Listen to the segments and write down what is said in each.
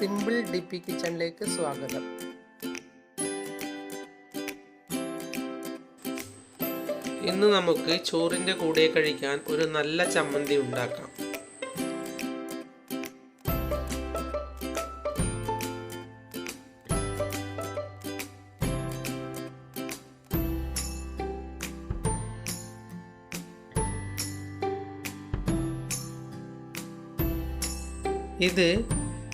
Simple DP കിച്ചണിലേക്ക് സ്വാഗതം. ഇന്ന് നമുക്ക് ചോറിൻ്റെ കൂടെ കഴിക്കാൻ ഒരു നല്ല ചമ്മന്തി ഉണ്ടാക്കാം. ഇത്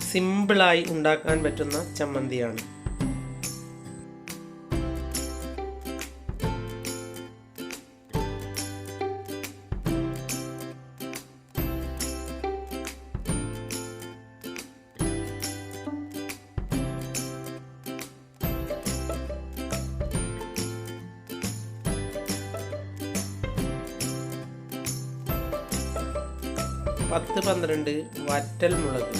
സിമ്പിളായി ഉണ്ടാക്കാൻ പറ്റുന്ന ചമ്മന്തിയാണ്. പത്ത് 12 വറ്റൽ മുളക്,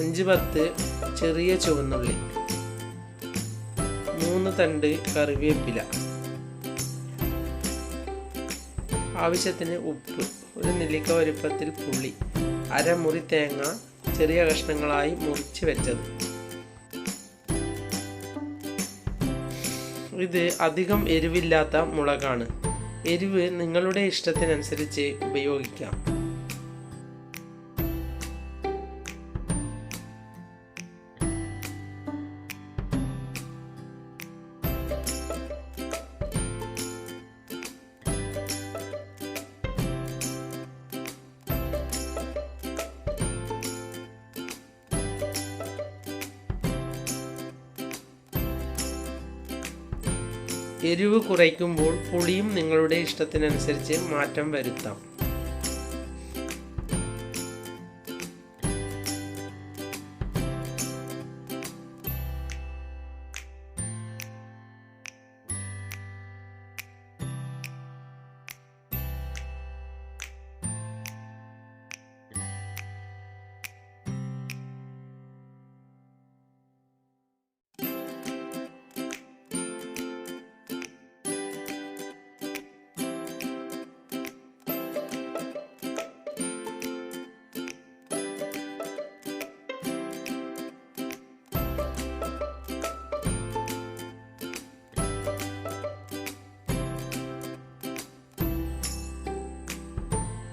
5-10 ചെറിയ ചുവന്നുള്ളി, 3 തണ്ട് കറിവേപ്പില, ആവശ്യത്തിന് ഉപ്പ്, ഒരു നെല്ലിക്ക വലുപ്പത്തിൽ പുളി, അരമുറി തേങ്ങ ചെറിയ കഷ്ണങ്ങളായി മുറിച്ച് വെച്ചത്. ഇത് അധികം എരിവില്ലാത്ത മുളകാണ്. എരിവ് നിങ്ങളുടെ ഇഷ്ടത്തിനനുസരിച്ച് ഉപയോഗിക്കാം. എരിവ് കുറയ്ക്കുമ്പോൾ പുളിയും നിങ്ങളുടെ ഇഷ്ടത്തിനനുസരിച്ച് മാറ്റം വരുത്താം.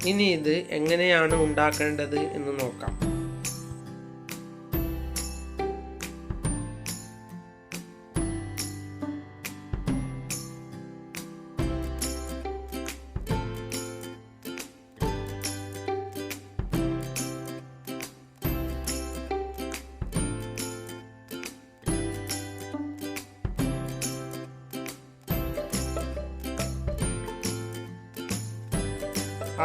ഇനി ഇത് എങ്ങനെയാണ് ഉണ്ടാക്കേണ്ടത് എന്ന് നോക്കാം.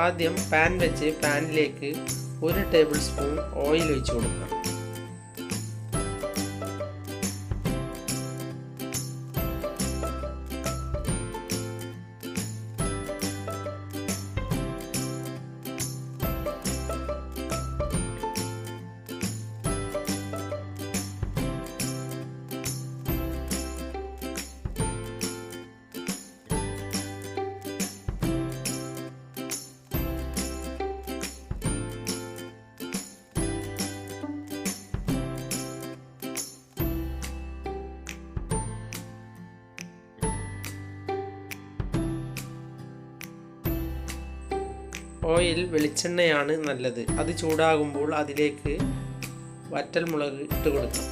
ആദ്യം പാൻ വെച്ച് പാനിലേക്ക് 1 ടേബിൾ സ്പൂൺ ഓയിൽ ഒഴിച്ചു കൊടുക്കാം. ഓയിൽ വെളിച്ചെണ്ണയാണ് നല്ലത്. അത് ചൂടാകുമ്പോൾ അതിലേക്ക് വറ്റൽ മുളക് ഇട്ട് കൊടുക്കാം.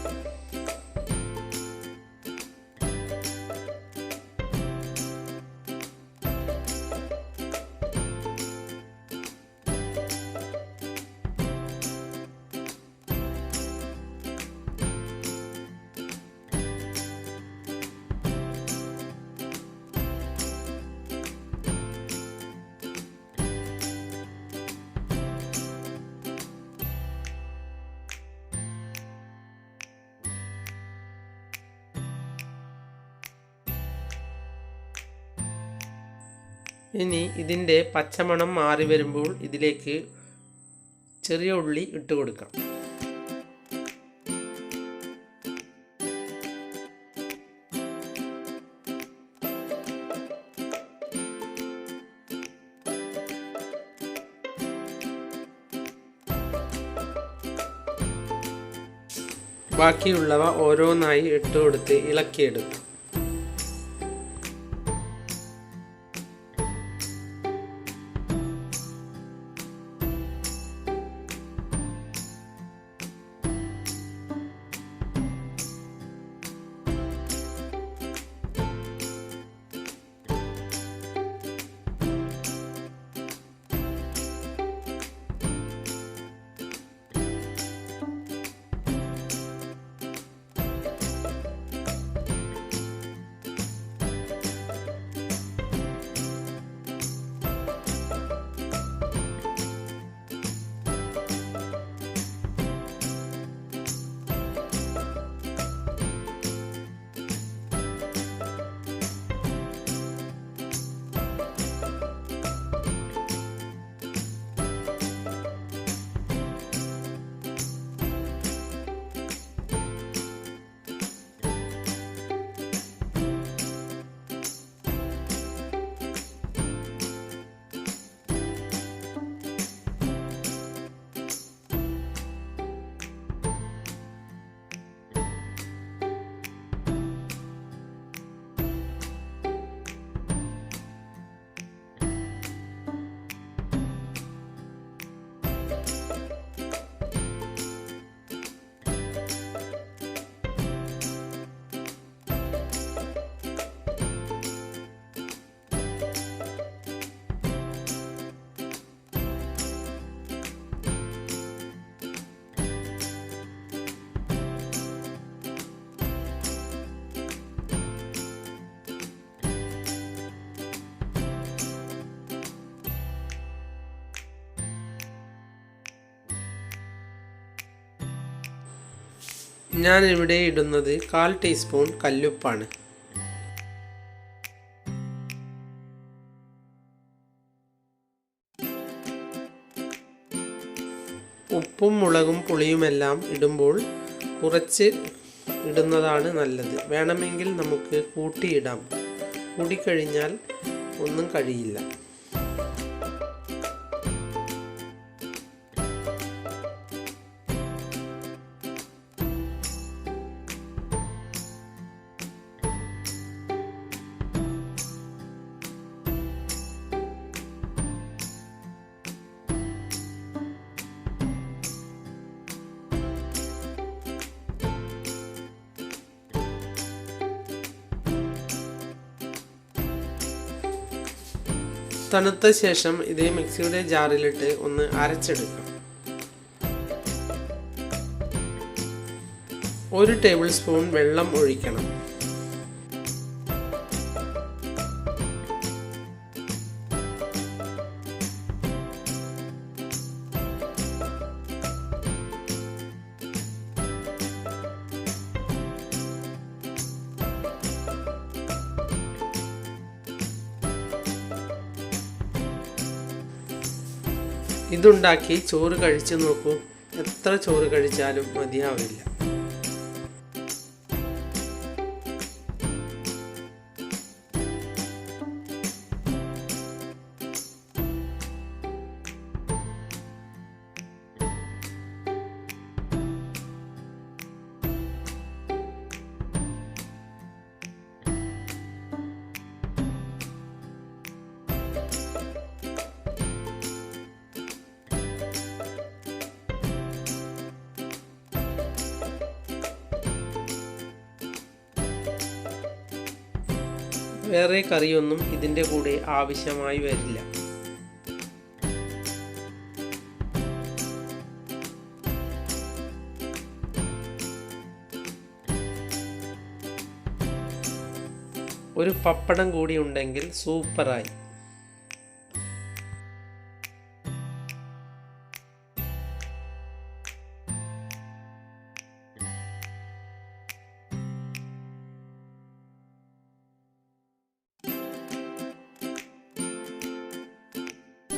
ഇനി ഇതിൻ്റെ പച്ചമണം മാറി വരുമ്പോൾ ഇതിലേക്ക് ചെറിയ ഉള്ളി ഇട്ട് കൊടുക്കാം. ബാക്കിയുള്ളവ ഓരോന്നായി ഇട്ടുകൊടുത്ത് ഇളക്കിയെടുക്കും. ഞാൻ ഇവിടെ ഇടുന്നത് 1/4 ടീസ്പൂൺ കല്ലുപ്പാണ്. ഉപ്പും മുളകും പുളിയുമെല്ലാം ഇടുമ്പോൾ കുറച്ച് ഇടുന്നതാണ് നല്ലത്. വേണമെങ്കിൽ നമുക്ക് കൂട്ടിയിടാം. കൂടിക്കഴിഞ്ഞാൽ ഒന്നും കഴിയില്ല. തണുത്ത ശേഷം ഇത് മിക്സിയുടെ ജാറിലിട്ട് ഒന്ന് അരച്ചെടുക്കാം. 1 ടേബിൾ സ്പൂൺ വെള്ളം ഒഴിക്കണം. ഇതുണ്ടാക്കി ചോറ് കഴിച്ചു നോക്കൂ. എത്ര ചോറ് കഴിച്ചാലും മതിയാവില്ല. വേറെ കറിയൊന്നും ഇതിൻ്റെ കൂടെ ആവശ്യമായി വരില്ല. ഒരു പപ്പടം കൂടി ഉണ്ടെങ്കിൽ സൂപ്പറായി.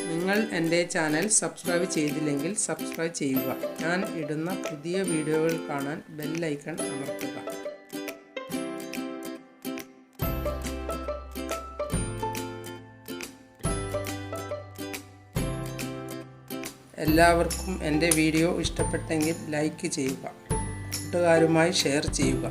നിങ്ങൾ എൻ്റെ ചാനൽ സബ്സ്ക്രൈബ് ചെയ്തില്ലെങ്കിൽ സബ്സ്ക്രൈബ് ചെയ്യുക. ഞാൻ ഇടുന്ന പുതിയ വീഡിയോകൾ കാണാൻ ബെൽ ഐക്കൺ അമർത്തുക. എല്ലാവർക്കും എൻ്റെ വീഡിയോ ഇഷ്ടപ്പെട്ടെങ്കിൽ ലൈക്ക് ചെയ്യുക. കൂട്ടുകാരുമായി ഷെയർ ചെയ്യുക.